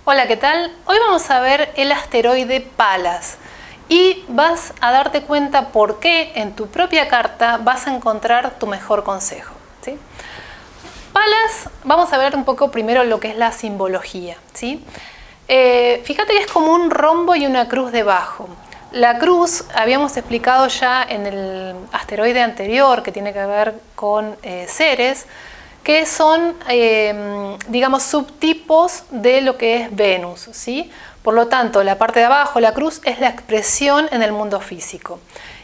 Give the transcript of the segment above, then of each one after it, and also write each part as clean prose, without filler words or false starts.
Hola, ¿qué tal? Hoy vamos a ver el asteroide Palas y vas a darte cuenta por qué en tu propia carta vas a encontrar tu mejor consejo, ¿sí? Palas, vamos a ver un poco primero lo que es la simbología, ¿sí? Fíjate que es como un rombo y una cruz debajo. La cruz, habíamos explicado ya en el asteroide anterior, que tiene que ver con Ceres, que son, digamos, subtipos de lo que es Venus, ¿sí? Por lo tanto, la parte de abajo, la cruz, es la expresión en el mundo físico.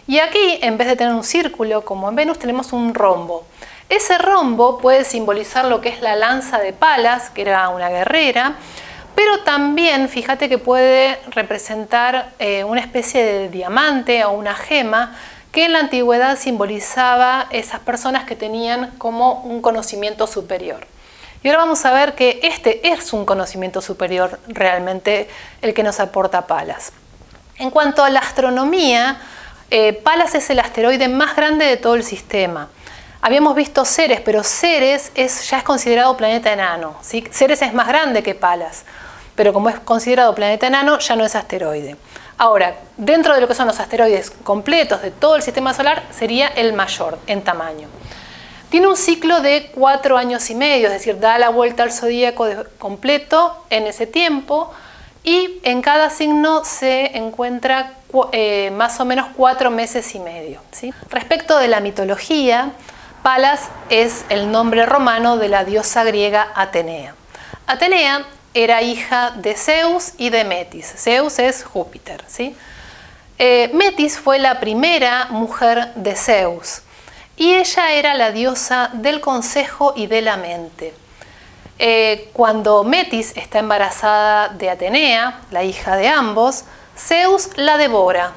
Y aquí, en vez de tener un círculo como en Venus, tenemos un rombo. Ese rombo puede simbolizar lo que es la lanza de Palas, que era una guerrera, pero también, fíjate que puede representar una especie de diamante o una gema, que en la antigüedad simbolizaba esas personas que tenían como un conocimiento superior. Y ahora vamos a ver que este es un conocimiento superior realmente el que nos aporta Palas. En cuanto a la astronomía, Palas es el asteroide más grande de todo el sistema. Habíamos visto Ceres, pero Ceres ya es considerado planeta enano, ¿sí? Ceres es más grande que Palas, pero como es considerado planeta enano, ya no es asteroide. Ahora, dentro de lo que son los asteroides completos de todo el sistema solar, sería el mayor en tamaño. Tiene un ciclo de 4 años y medio, es decir, da la vuelta al zodíaco completo en ese tiempo, y en cada signo se encuentra más o menos 4 meses y medio, ¿sí? Respecto de la mitología, Palas es el nombre romano de la diosa griega Atenea. Atenea era hija de Zeus y de Metis. Zeus es Júpiter, ¿sí? Metis fue la primera mujer de Zeus y ella era la diosa del consejo y de la mente. Cuando Metis está embarazada de Atenea, la hija de ambos, Zeus la devora.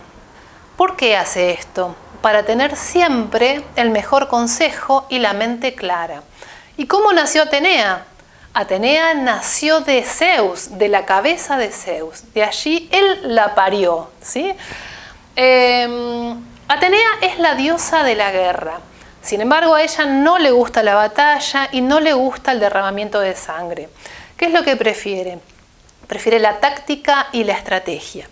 ¿Por qué hace esto? Para tener siempre el mejor consejo y la mente clara. ¿Y cómo nació Atenea? Atenea nació de Zeus, de la cabeza de Zeus. De allí él la parió, ¿sí? Atenea es la diosa de la guerra. Sin embargo, a ella no le gusta la batalla y no le gusta el derramamiento de sangre. ¿Qué es lo que prefiere? Prefiere la táctica y la estrategia.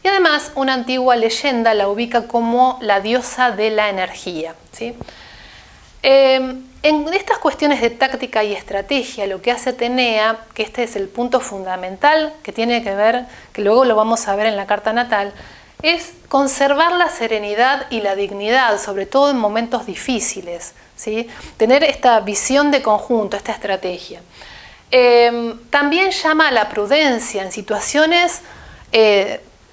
Y además, una antigua leyenda la ubica como la diosa de la energía, ¿sí? En estas cuestiones de táctica y estrategia, lo que hace Atenea, que este es el punto fundamental que tiene que ver, que luego lo vamos a ver en la carta natal, es conservar la serenidad y la dignidad, sobre todo en momentos difíciles, ¿sí? Tener esta visión de conjunto, esta estrategia. También llama a la prudencia en situaciones,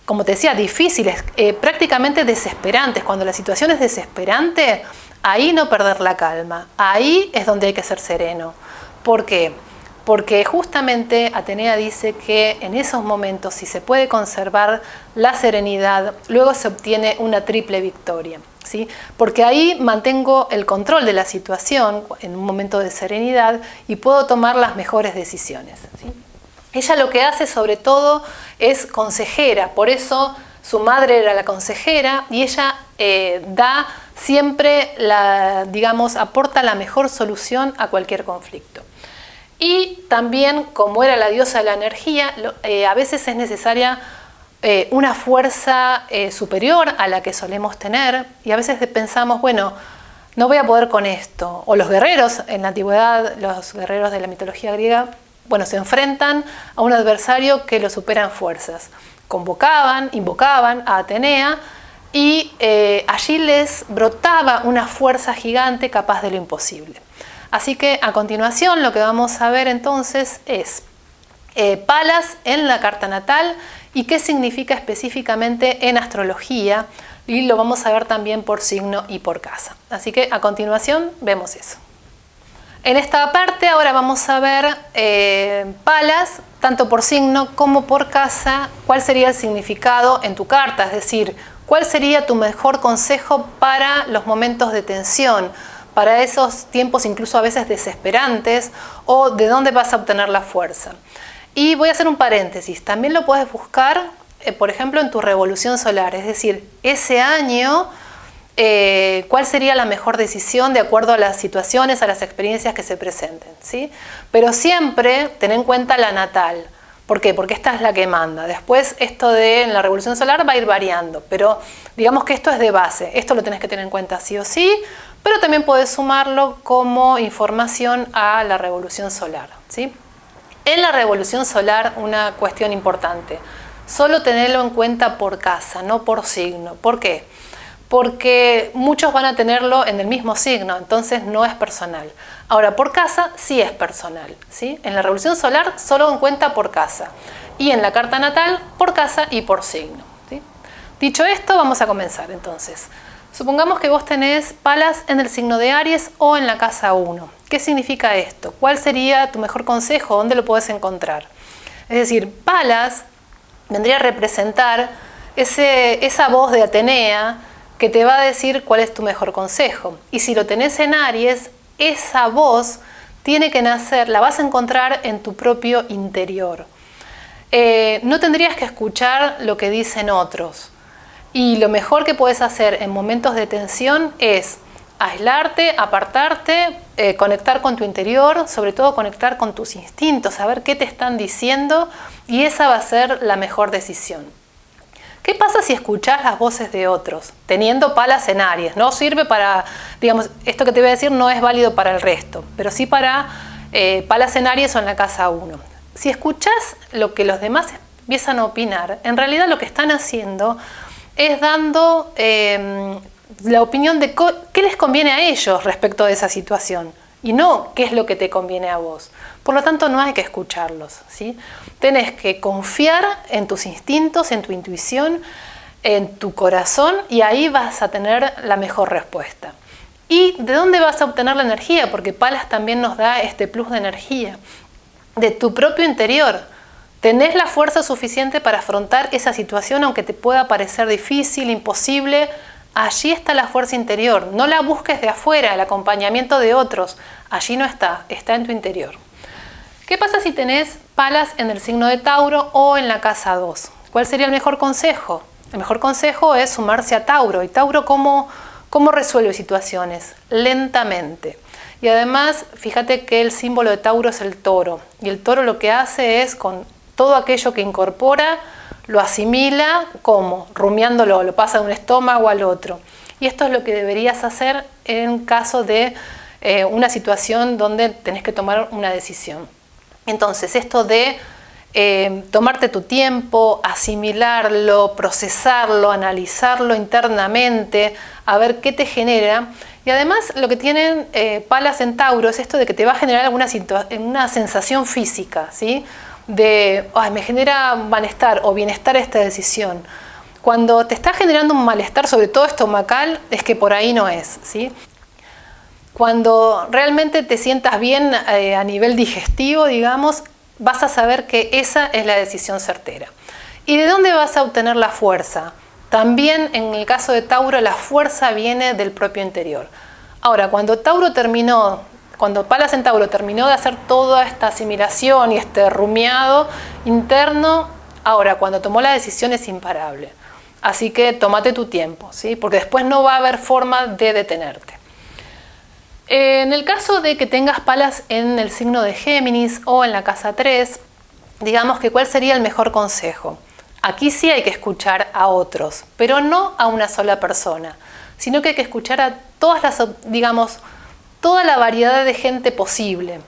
como te decía, difíciles, prácticamente desesperantes. Cuando la situación es desesperante, ahí no perder la calma, ahí es donde hay que ser sereno. ¿Por qué? Porque justamente Atenea dice que en esos momentos, si se puede conservar la serenidad, luego se obtiene una triple victoria, ¿sí? Porque ahí mantengo el control de la situación en un momento de serenidad y puedo tomar las mejores decisiones, ¿sí? Ella lo que hace sobre todo es consejera, por eso su madre era la consejera y ella da siempre, digamos, aporta la mejor solución a cualquier conflicto. Y también, como era la diosa de la energía, a veces es necesaria una fuerza superior a la que solemos tener y a veces pensamos, bueno, no voy a poder con esto. O los guerreros, en la antigüedad, los guerreros de la mitología griega, bueno, se enfrentan a un adversario que lo supera en fuerzas. Invocaban a Atenea y allí les brotaba una fuerza gigante capaz de lo imposible. Así que a continuación lo que vamos a ver entonces es Palas en la carta natal y qué significa específicamente en astrología, y lo vamos a ver también por signo y por casa. Así que a continuación vemos eso. En esta parte ahora vamos a ver Palas, tanto por signo como por casa, cuál sería el significado en tu carta, es decir, cuál sería tu mejor consejo para los momentos de tensión, para esos tiempos incluso a veces desesperantes, o de dónde vas a obtener la fuerza. Y voy a hacer un paréntesis, también lo puedes buscar, por ejemplo, en tu revolución solar, es decir, ese año, cuál sería la mejor decisión de acuerdo a las situaciones, a las experiencias que se presenten, ¿sí? Pero siempre ten en cuenta la natal, ¿Por qué? Porque esta es la que manda. Después esto de en la revolución solar va a ir variando, pero digamos que esto es de base. Esto lo tenés que tener en cuenta sí o sí, pero también podés sumarlo como información a la revolución solar, ¿sí? En la revolución solar, una cuestión importante. Solo tenerlo en cuenta por casa, no por signo. ¿Por qué? Porque muchos van a tenerlo en el mismo signo, entonces no es personal. Ahora, por casa sí es personal, ¿sí? En la revolución solar solo en cuenta por casa. Y en la carta natal, por casa y por signo, ¿sí? Dicho esto, vamos a comenzar entonces. Supongamos que vos tenés Palas en el signo de Aries o en la casa 1. ¿Qué significa esto? ¿Cuál sería tu mejor consejo? ¿Dónde lo podés encontrar? Es decir, Palas vendría a representar esa voz de Atenea que te va a decir cuál es tu mejor consejo. Y si lo tenés en Aries, esa voz tiene que nacer, la vas a encontrar en tu propio interior. No tendrías que escuchar lo que dicen otros. Y lo mejor que puedes hacer en momentos de tensión es aislarte, apartarte, conectar con tu interior, sobre todo conectar con tus instintos, saber qué te están diciendo, y esa va a ser la mejor decisión. ¿Qué pasa si escuchás las voces de otros, teniendo Palas en Aries? No sirve para, digamos, esto que te voy a decir no es válido para el resto, pero sí para Palas en Aries o en la casa 1. Si escuchás lo que los demás empiezan a opinar, en realidad lo que están haciendo es dando la opinión de qué les conviene a ellos respecto de esa situación y no qué es lo que te conviene a vos. Por lo tanto, no hay que escucharlos, ¿sí? Tenés que confiar en tus instintos, en tu intuición, en tu corazón, y ahí vas a tener la mejor respuesta. ¿Y de dónde vas a obtener la energía? Porque Palas también nos da este plus de energía. De tu propio interior. Tenés la fuerza suficiente para afrontar esa situación, aunque te pueda parecer difícil, imposible. Allí está la fuerza interior. No la busques de afuera, el acompañamiento de otros. Allí no está, está en tu interior. ¿Qué pasa si tenés Palas en el signo de Tauro o en la casa 2? ¿Cuál sería el mejor consejo? El mejor consejo es sumarse a Tauro. ¿Y Tauro cómo resuelve situaciones? Lentamente. Y además, fíjate que el símbolo de Tauro es el toro. Y el toro lo que hace es, con todo aquello que incorpora, lo asimila, ¿cómo? Rumiándolo, lo pasa de un estómago al otro. Y esto es lo que deberías hacer en caso de una situación donde tenés que tomar una decisión. Entonces, esto de tomarte tu tiempo, asimilarlo, procesarlo, analizarlo internamente, a ver qué te genera. Y además lo que tienen Palas en Tauro es esto de que te va a generar una sensación física, ¿sí? De, me genera malestar o bienestar esta decisión. Cuando te está generando un malestar, sobre todo estomacal, es que por ahí no es, ¿sí? Cuando realmente te sientas bien a nivel digestivo, digamos, vas a saber que esa es la decisión certera. ¿Y de dónde vas a obtener la fuerza? También en el caso de Tauro, la fuerza viene del propio interior. Ahora, cuando Palas en Tauro terminó de hacer toda esta asimilación y este rumiado interno, ahora cuando tomó la decisión es imparable. Así que tómate tu tiempo, ¿sí? Porque después no va a haber forma de detenerte. En el caso de que tengas Palas en el signo de Géminis o en la casa 3, digamos que ¿cuál sería el mejor consejo? Aquí sí hay que escuchar a otros, pero no a una sola persona, sino que hay que escuchar a toda la variedad de gente posible.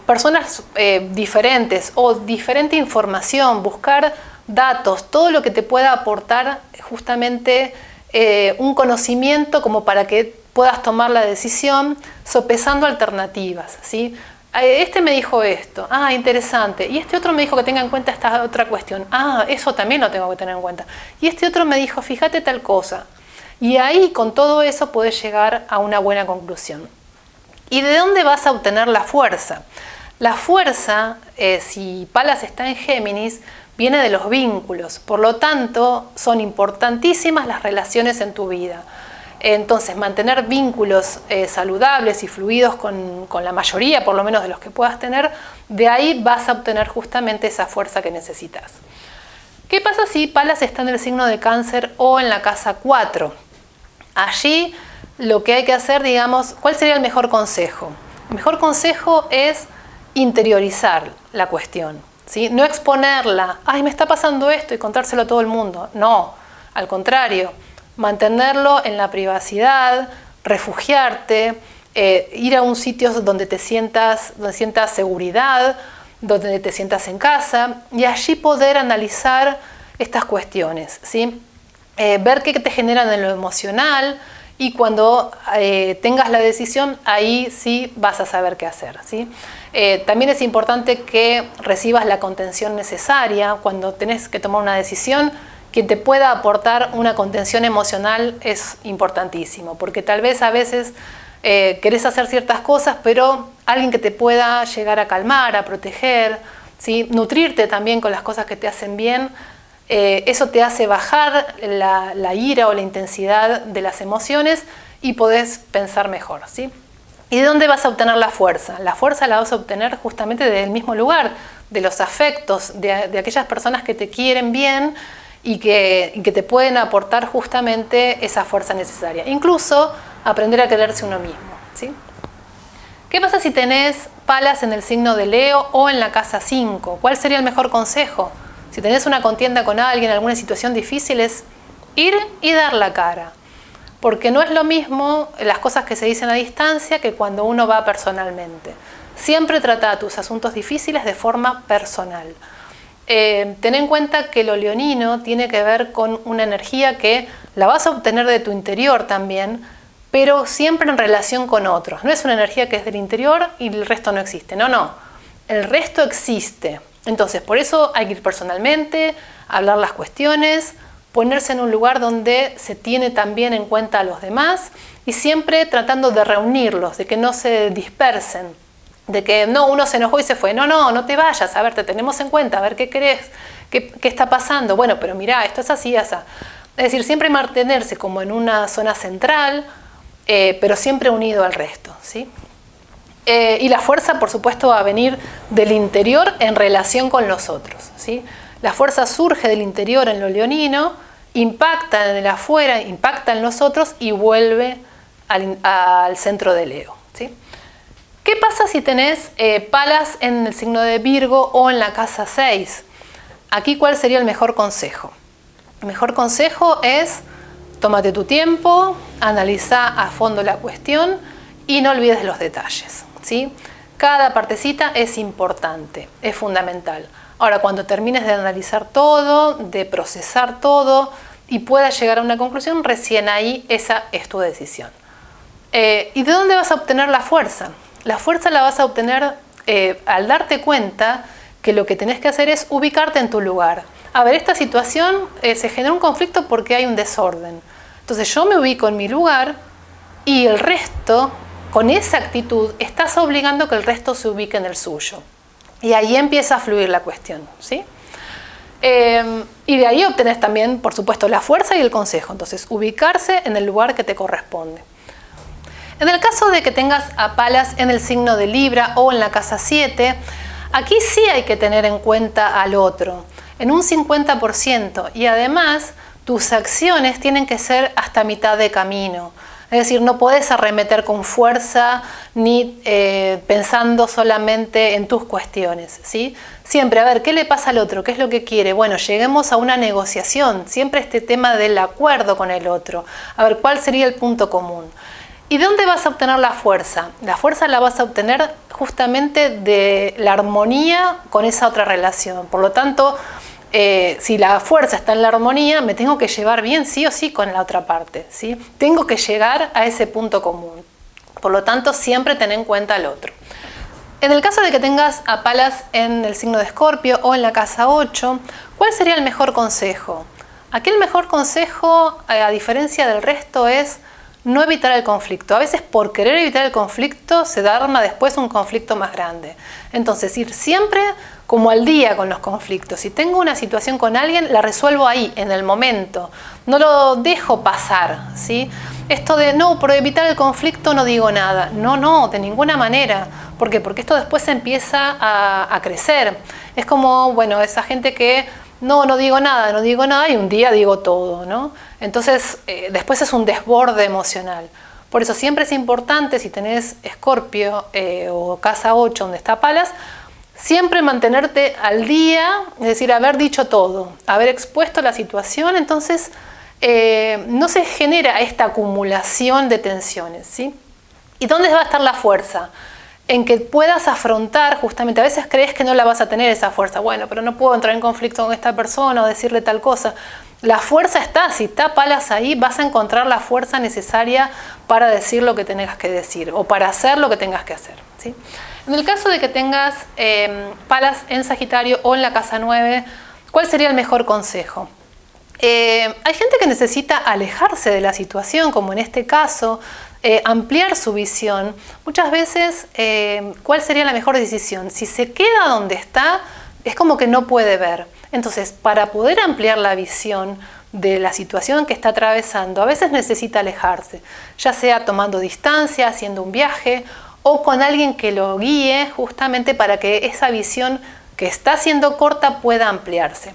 Personas diferentes o diferente información, buscar datos, todo lo que te pueda aportar justamente un conocimiento como para que puedas tomar la decisión sopesando alternativas, ¿sí? Este me dijo esto, interesante, y este otro me dijo que tenga en cuenta esta otra cuestión, eso también lo tengo que tener en cuenta, y este otro me dijo, fíjate tal cosa, y ahí con todo eso puedes llegar a una buena conclusión. ¿Y de dónde vas a obtener la fuerza? La fuerza, si Palas está en Géminis, viene de los vínculos, por lo tanto son importantísimas las relaciones en tu vida. Entonces, mantener vínculos saludables y fluidos con la mayoría, por lo menos de los que puedas tener, de ahí vas a obtener justamente esa fuerza que necesitas. ¿Qué pasa si Palas está en el signo de Cáncer o en la casa 4? Allí lo que hay que hacer, digamos, ¿cuál sería el mejor consejo? El mejor consejo es interiorizar la cuestión, ¿sí? No exponerla, ay, me está pasando esto y contárselo a todo el mundo. No, al contrario, mantenerlo en la privacidad, refugiarte, ir a un sitio donde sientas seguridad, donde te sientas en casa y allí poder analizar estas cuestiones, ¿sí? Ver qué te generan en lo emocional y cuando tengas la decisión, ahí sí vas a saber qué hacer, ¿sí? También es importante que recibas la contención necesaria cuando tenés que tomar una decisión. Quien te pueda aportar una contención emocional es importantísimo, porque tal vez a veces querés hacer ciertas cosas, pero alguien que te pueda llegar a calmar, a proteger, ¿sí? Nutrirte también con las cosas que te hacen bien, eso te hace bajar la ira o la intensidad de las emociones y podés pensar mejor, ¿sí? ¿Y de dónde vas a obtener la fuerza? La fuerza la vas a obtener justamente del mismo lugar, de los afectos, de aquellas personas que te quieren bien y que te pueden aportar justamente esa fuerza necesaria. Incluso aprender a quererse uno mismo, ¿sí? ¿Qué pasa si tenés Palas en el signo de Leo o en la casa 5? ¿Cuál sería el mejor consejo? Si tenés una contienda con alguien, alguna situación difícil, es ir y dar la cara. Porque no es lo mismo las cosas que se dicen a distancia que cuando uno va personalmente. Siempre trata tus asuntos difíciles de forma personal. Ten en cuenta que lo leonino tiene que ver con una energía que la vas a obtener de tu interior también, pero siempre en relación con otros. No es una energía que es del interior y el resto no existe. No, no. El resto existe. Entonces, por eso hay que ir personalmente, hablar las cuestiones, ponerse en un lugar donde se tiene también en cuenta a los demás y siempre tratando de reunirlos, de que no se dispersen, de que no, uno se enojó y se fue. No, no, no te vayas, a ver, te tenemos en cuenta, a ver qué querés, qué está pasando. Bueno, pero mirá, esto es así, así. Es decir, siempre mantenerse como en una zona central, pero siempre unido al resto, ¿sí? Y la fuerza, por supuesto, va a venir del interior en relación con los otros, ¿sí? La fuerza surge del interior en lo leonino, impacta en el afuera, impacta en los otros y vuelve al centro de Leo, ¿sí? ¿Qué pasa si tenés Palas en el signo de Virgo o en la casa 6? Aquí, ¿cuál sería el mejor consejo? El mejor consejo es: tómate tu tiempo, analiza a fondo la cuestión y no olvides los detalles, ¿sí? Cada partecita es importante, es fundamental. Ahora, cuando termines de analizar todo, de procesar todo y puedas llegar a una conclusión, recién ahí esa es tu decisión. ¿Y de dónde vas a obtener la fuerza? La fuerza la vas a obtener al darte cuenta que lo que tenés que hacer es ubicarte en tu lugar. A ver, esta situación se genera un conflicto porque hay un desorden. Entonces yo me ubico en mi lugar y el resto, con esa actitud, estás obligando que el resto se ubique en el suyo. Y ahí empieza a fluir la cuestión, ¿sí? Y de ahí obtenés también, por supuesto, la fuerza y el consejo. Entonces, ubicarse en el lugar que te corresponde. En el caso de que tengas a Palas en el signo de Libra o en la casa 7, aquí sí hay que tener en cuenta al otro, en un 50%. Y además, tus acciones tienen que ser hasta mitad de camino. Es decir, no podés arremeter con fuerza ni pensando solamente en tus cuestiones, ¿sí? Siempre, a ver, ¿qué le pasa al otro? ¿Qué es lo que quiere? Bueno, lleguemos a una negociación. Siempre este tema del acuerdo con el otro. A ver, ¿cuál sería el punto común? ¿Y de dónde vas a obtener la fuerza? La fuerza la vas a obtener justamente de la armonía con esa otra relación. Por lo tanto, si la fuerza está en la armonía, me tengo que llevar bien sí o sí con la otra parte, ¿sí? Tengo que llegar a ese punto común. Por lo tanto, siempre ten en cuenta al otro. En el caso de que tengas a Palas en el signo de Escorpio o en la casa 8, ¿cuál sería el mejor consejo? Aquí el mejor consejo, a diferencia del resto, es no evitar el conflicto. A veces por querer evitar el conflicto se arma después un conflicto más grande. Entonces, ir siempre como al día con los conflictos. Si tengo una situación con alguien, la resuelvo ahí, en el momento. No lo dejo pasar, ¿sí? Esto de, no, por evitar el conflicto no digo nada. No, no, de ninguna manera. ¿Por qué? Porque esto después empieza a crecer. Es como, bueno, esa gente que no digo nada y un día digo todo, ¿no? Entonces, después es un desborde emocional. Por eso siempre es importante, si tenés Escorpio o casa 8 donde está Palas, siempre mantenerte al día, es decir, haber dicho todo, haber expuesto la situación, entonces no se genera esta acumulación de tensiones, ¿sí? ¿Y dónde va a estar la fuerza? En que puedas afrontar, justamente, a veces crees que no la vas a tener esa fuerza, bueno, pero no puedo entrar en conflicto con esta persona o decirle tal cosa. La fuerza está, si está Palas ahí, vas a encontrar la fuerza necesaria para decir lo que tengas que decir o para hacer lo que tengas que hacer, ¿sí? En el caso de que tengas Palas en Sagitario o en la casa 9, ¿cuál sería el mejor consejo? Hay gente que necesita alejarse de la situación, como en este caso, ampliar su visión. Muchas veces, ¿cuál sería la mejor decisión? Si se queda donde está, es como que no puede ver. Entonces, para poder ampliar la visión de la situación que está atravesando, a veces necesita alejarse, ya sea tomando distancia, haciendo un viaje o con alguien que lo guíe justamente para que esa visión que está siendo corta pueda ampliarse.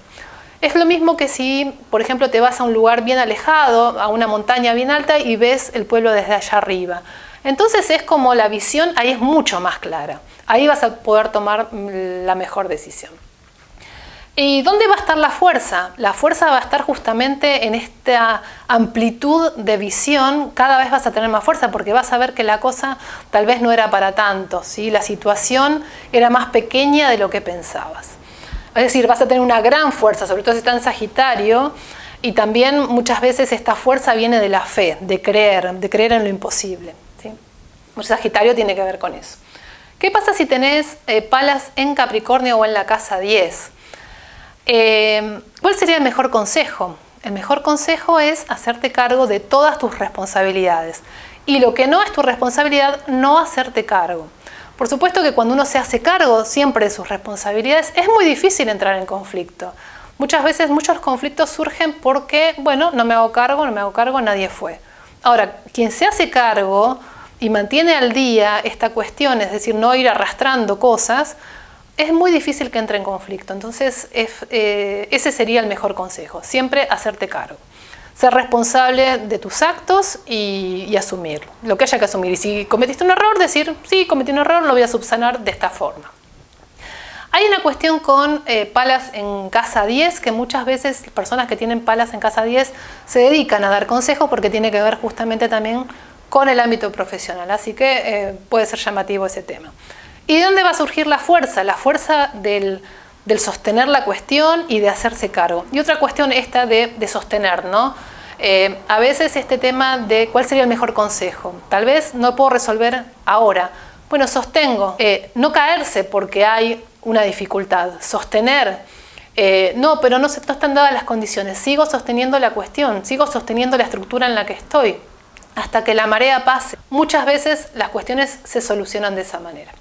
Es lo mismo que si, por ejemplo, te vas a un lugar bien alejado, a una montaña bien alta y ves el pueblo desde allá arriba. Entonces es como la visión ahí es mucho más clara. Ahí vas a poder tomar la mejor decisión. ¿Y dónde va a estar la fuerza? La fuerza va a estar justamente en esta amplitud de visión. Cada vez vas a tener más fuerza porque vas a ver que la cosa tal vez no era para tanto, ¿sí? La situación era más pequeña de lo que pensabas. Es decir, vas a tener una gran fuerza, sobre todo si está en Sagitario, y también muchas veces esta fuerza viene de la fe, de creer en lo imposible, ¿sí? Mucho Sagitario tiene que ver con eso. ¿Qué pasa si tenés Palas en Capricornio o en la casa 10? ¿Cuál sería el mejor consejo? El mejor consejo es hacerte cargo de todas tus responsabilidades. Y lo que no es tu responsabilidad, no hacerte cargo. Por supuesto que cuando uno se hace cargo siempre de sus responsabilidades, es muy difícil entrar en conflicto. Muchas veces muchos conflictos surgen porque, bueno, no me hago cargo, nadie fue. Ahora, quien se hace cargo y mantiene al día esta cuestión, es decir, no ir arrastrando cosas, es muy difícil que entre en conflicto. Entonces, ese sería el mejor consejo, siempre hacerte cargo. Ser responsable de tus actos y asumirlo, lo que haya que asumir. Y si cometiste un error, decir, sí, cometí un error, lo voy a subsanar de esta forma. Hay una cuestión con Palas en casa 10, que muchas veces personas que tienen Palas en casa 10 se dedican a dar consejos porque tiene que ver justamente también con el ámbito profesional. Así que puede ser llamativo ese tema. ¿Y de dónde va a surgir la fuerza? La fuerza del sostener la cuestión y de hacerse cargo. Y otra cuestión esta de sostener, ¿no? A veces este tema de cuál sería el mejor consejo. Tal vez no puedo resolver ahora. Bueno, sostengo. No caerse porque hay una dificultad. Sostener. No, pero no están dadas las condiciones. Sigo sosteniendo la cuestión. Sigo sosteniendo la estructura en la que estoy. Hasta que la marea pase. Muchas veces las cuestiones se solucionan de esa manera.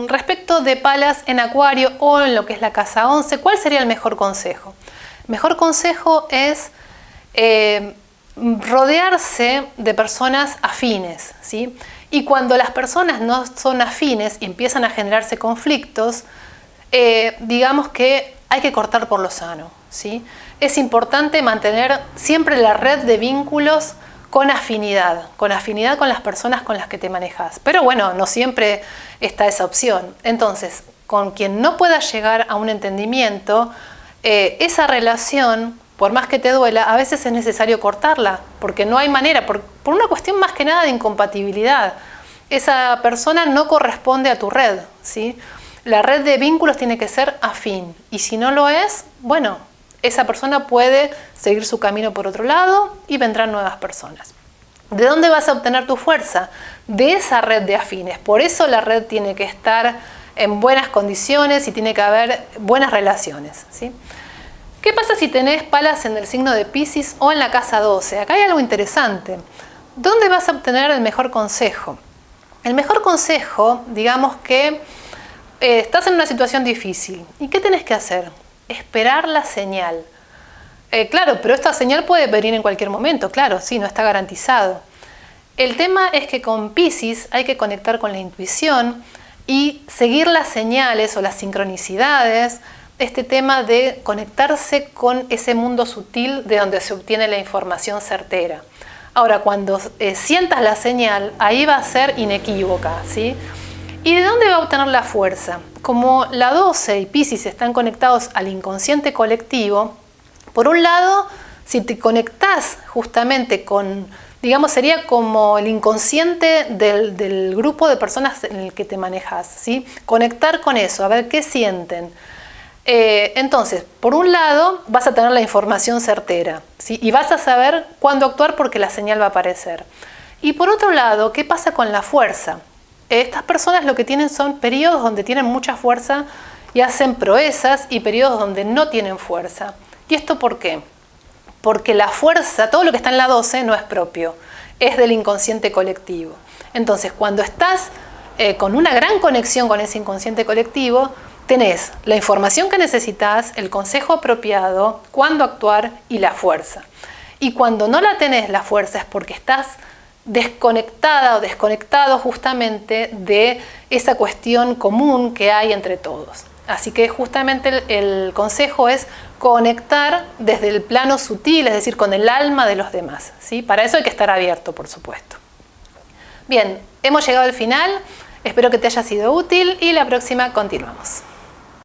Respecto de Palas en Acuario o en lo que es la casa 11, ¿cuál sería el mejor consejo? El mejor consejo es rodearse de personas afines, ¿sí? Y cuando las personas no son afines y empiezan a generarse conflictos, digamos que hay que cortar por lo sano, ¿sí? Es importante mantener siempre la red de vínculos con afinidad con las personas con las que te manejas. Pero bueno, no siempre está esa opción. Entonces, con quien no puedas llegar a un entendimiento, esa relación, por más que te duela, a veces es necesario cortarla, porque no hay manera, por una cuestión más que nada de incompatibilidad. Esa persona no corresponde a tu red, ¿sí? La red de vínculos tiene que ser afín, y si no lo es, bueno, esa persona puede seguir su camino por otro lado y vendrán nuevas personas. ¿De dónde vas a obtener tu fuerza? De esa red de afines. Por eso la red tiene que estar en buenas condiciones y tiene que haber buenas relaciones, ¿sí? ¿Qué pasa si tenés Palas en el signo de Piscis o en la casa 12? Acá hay algo interesante. ¿Dónde vas a obtener el mejor consejo? El mejor consejo, digamos que estás en una situación difícil. ¿Y qué tenés que hacer? Esperar la señal. Claro, pero esta señal puede venir en cualquier momento, claro, sí, no está garantizado. El tema es que con Piscis hay que conectar con la intuición y seguir las señales o las sincronicidades, este tema de conectarse con ese mundo sutil de donde se obtiene la información certera. Ahora, cuando sientas la señal, ahí va a ser inequívoca, ¿sí? ¿Y de dónde va a obtener la fuerza? Como la 12 y Piscis están conectados al inconsciente colectivo, por un lado, si te conectás justamente con, digamos, sería como el inconsciente del grupo de personas en el que te manejas, ¿sí? Conectar con eso, a ver qué sienten. Entonces, por un lado, vas a tener la información certera, ¿sí? Y vas a saber cuándo actuar porque la señal va a aparecer. Y por otro lado, ¿qué pasa con la fuerza? Estas personas lo que tienen son periodos donde tienen mucha fuerza y hacen proezas y periodos donde no tienen fuerza. ¿Y esto por qué? Porque la fuerza, todo lo que está en la 12 no es propio, es del inconsciente colectivo. Entonces, cuando estás con una gran conexión con ese inconsciente colectivo, tenés la información que necesitas, el consejo apropiado, cuándo actuar y la fuerza. Y cuando no la tenés la fuerza es porque estás desconectada o desconectado justamente de esa cuestión común que hay entre todos. Así que justamente el consejo es conectar desde el plano sutil, es decir, con el alma de los demás, ¿sí? Para eso hay que estar abierto, por supuesto. Bien, hemos llegado al final, espero que te haya sido útil y la próxima continuamos.